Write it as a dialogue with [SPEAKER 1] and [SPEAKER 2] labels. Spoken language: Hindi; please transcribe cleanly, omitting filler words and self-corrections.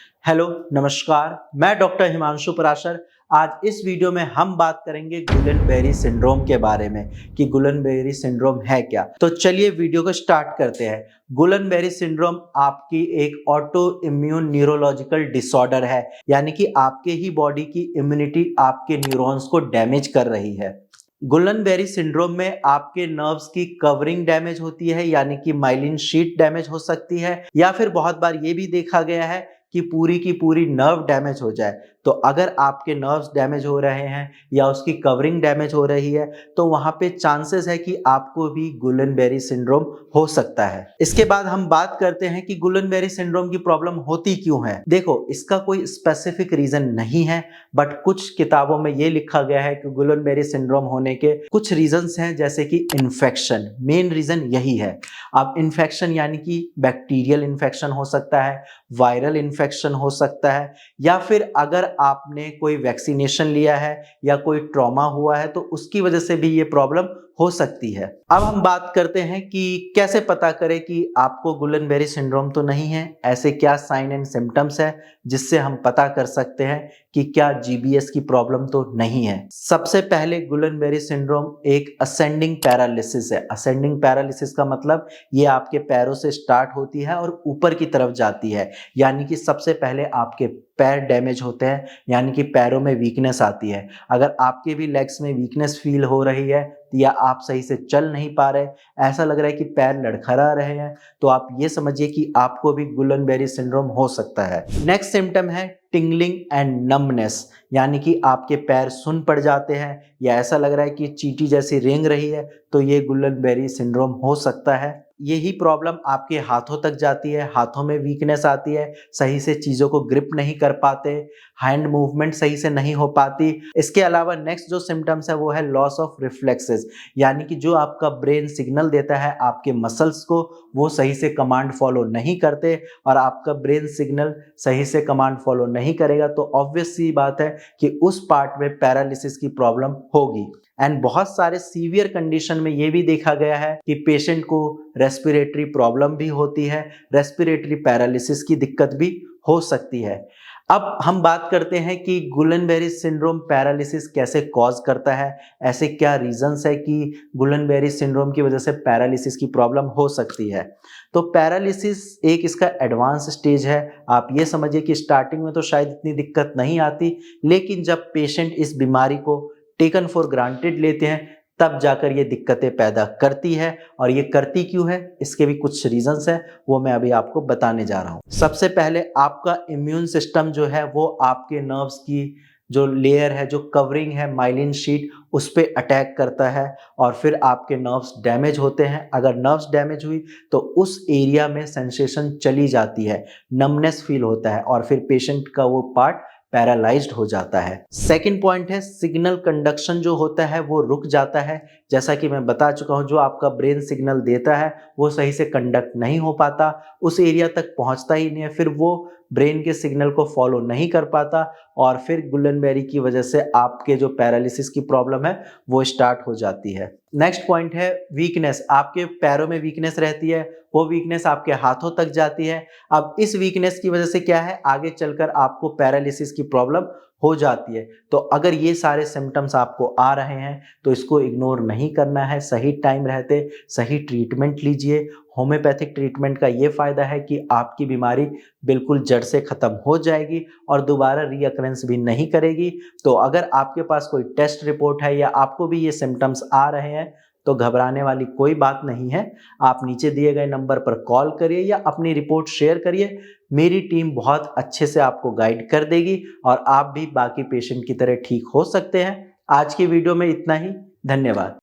[SPEAKER 1] हेलो, नमस्कार। मैं डॉक्टर हिमांशु पराशर। आज इस वीडियो में हम बात करेंगे गुलेनबेरी सिंड्रोम के बारे में कि गुलेनबेरी सिंड्रोम है क्या। तो चलिए वीडियो को स्टार्ट करते हैं। गुलेनबेरी सिंड्रोम आपकी एक ऑटो इम्यून न्यूरोलॉजिकल डिसऑर्डर है, यानी कि आपके ही बॉडी की इम्यूनिटी आपके न्यूरॉन्स को डैमेज कर रही है। गुलेनबेरी सिंड्रोम में आपके नर्व्स की कवरिंग डैमेज होती है, यानी कि माइलिन शीट डैमेज हो सकती है, या फिर बहुत बार ये भी देखा गया है कि पूरी की पूरी नर्व डैमेज हो जाए। तो अगर आपके नर्व्स डैमेज हो रहे हैं या उसकी कवरिंग डैमेज हो रही है तो वहां पे चांसेस है कि आपको भी गुलेनबेरी सिंड्रोम हो सकता है। इसके बाद हम बात करते हैं कि गुलेनबेरी सिंड्रोम की प्रॉब्लम होती क्यों है। देखो, इसका कोई स्पेसिफिक रीजन नहीं है, बट कुछ किताबों में ये लिखा गया है कि गुलेनबेरी सिंड्रोम होने के कुछ रीजंस हैं, जैसे कि इन्फेक्शन। मेन रीजन यही है। अब इन्फेक्शन यानी कि बैक्टीरियल इन्फेक्शन हो सकता है, वायरल इन्फेक्शन हो सकता है, या फिर अगर आपने कोई वैक्सीनेशन लिया है या कोई ट्रॉमा हुआ है तो उसकी वजह से भी ये प्रॉब्लम हो सकती है। अब हम बात करते हैं कि कैसे पता करें कि आपको गुलेनबेरी सिंड्रोम तो नहीं है। ऐसे क्या साइन एंड सिम्टम्स है जिससे हम पता कर सकते हैं कि क्या जीबीएस की प्रॉब्लम तो नहीं है। सबसे पहले गुलेनबेरी सिंड्रोम एक असेंडिंग पैरालिसिस है। असेंडिंग पैरालिसिस का मतलब ये आपके पैरों से स्टार्ट होती है और ऊपर की तरफ जाती है, यानी कि सबसे पहले आपके पैर डैमेज होते हैं, यानी कि पैरों में वीकनेस आती है। अगर आपके भी लेग्स में वीकनेस फील हो रही है या आप सही से चल नहीं पा रहे, ऐसा लग रहा है कि पैर लड़खड़ा रहे हैं, तो आप ये समझिए कि आपको भी गुलेनबेरी सिंड्रोम हो सकता है। नेक्स्ट सिम्टम है टिंगलिंग एंड नम्बनेस, यानी कि आपके पैर सुन पड़ जाते हैं या ऐसा लग रहा है कि चींटी जैसी रेंग रही है, तो ये गुलेनबेरी सिंड्रोम हो सकता है। यही प्रॉब्लम आपके हाथों तक जाती है, हाथों में वीकनेस आती है, सही से चीज़ों को ग्रिप नहीं कर पाते, हैंड मूवमेंट सही से नहीं हो पाती। इसके अलावा नेक्स्ट जो सिम्टम्स है वो है लॉस ऑफ रिफ्लेक्सेस, यानी कि जो आपका ब्रेन सिग्नल देता है आपके मसल्स को, वो सही से कमांड फॉलो नहीं करते, और आपका ब्रेन सिग्नल सही से कमांड फॉलो नहीं करेगा तो ऑब्वियस सी बात है कि उस पार्ट में पैरालिसिस की प्रॉब्लम होगी। एंड बहुत सारे सीवियर कंडीशन में ये भी देखा गया है कि पेशेंट को रेस्पिरेटरी प्रॉब्लम भी होती है, रेस्पिरेटरी पैरालिसिस की दिक्कत भी हो सकती है। अब हम बात करते हैं कि गुलेनबेरी सिंड्रोम पैरालिसिस कैसे कॉज करता है, ऐसे क्या रीजंस है कि गुलेनबेरी सिंड्रोम की वजह से पैरालिसिस की प्रॉब्लम हो सकती है। तो पैरालिसिस एक इसका एडवांस स्टेज है। आप ये समझिए कि स्टार्टिंग में तो शायद इतनी दिक्कत नहीं आती, लेकिन जब पेशेंट इस बीमारी को टेकन फॉर ग्रांटेड लेते हैं तब जाकर ये दिक्कतें पैदा करती है। और ये करती क्यों है, इसके भी कुछ रीजंस हैं, वो मैं अभी आपको बताने जा रहा हूँ। सबसे पहले आपका इम्यून सिस्टम जो है वो आपके नर्व्स की जो लेयर है, जो कवरिंग है माइलिन शीट, उस पे अटैक करता है और फिर आपके नर्व्स डैमेज होते हैं। अगर नर्व्स डैमेज हुई तो उस एरिया में सेंसेशन चली जाती है, नमनेस फील होता है और फिर पेशेंट का वो पार्ट पैरालाइज्ड हो जाता है। सेकंड पॉइंट है सिग्नल कंडक्शन जो होता है वो रुक जाता है। जैसा कि मैं बता चुका हूं, जो आपका ब्रेन सिग्नल देता है वो सही से कंडक्ट नहीं हो पाता, उस एरिया तक पहुंचता ही नहीं है, फिर वो ब्रेन के सिग्नल को फॉलो नहीं कर पाता और फिर गुलेनबेरी की वजह से आपके जो पैरालिसिस की प्रॉब्लम है वो स्टार्ट हो जाती है। नेक्स्ट पॉइंट है वीकनेस। आपके पैरों में वीकनेस रहती है, वो वीकनेस आपके हाथों तक जाती है। अब इस वीकनेस की वजह से क्या है, आगे चलकर आपको पैरालिसिस की प्रॉब्लम हो जाती है। तो अगर ये सारे सिम्टम्स आपको आ रहे हैं तो इसको इग्नोर नहीं करना है, सही टाइम रहते सही ट्रीटमेंट लीजिए। होम्योपैथिक ट्रीटमेंट का ये फायदा है कि आपकी बीमारी बिल्कुल जड़ से खत्म हो जाएगी और दोबारा रीअकरेंस भी नहीं करेगी। तो अगर आपके पास कोई टेस्ट रिपोर्ट है या आपको भी ये सिम्टम्स आ रहे हैं तो घबराने वाली कोई बात नहीं है। आप नीचे दिए गए नंबर पर कॉल करिए या अपनी रिपोर्ट शेयर करिए। मेरी टीम बहुत अच्छे से आपको गाइड कर देगी और आप भी बाकी पेशेंट की तरह ठीक हो सकते हैं। आज की वीडियो में इतना ही। धन्यवाद।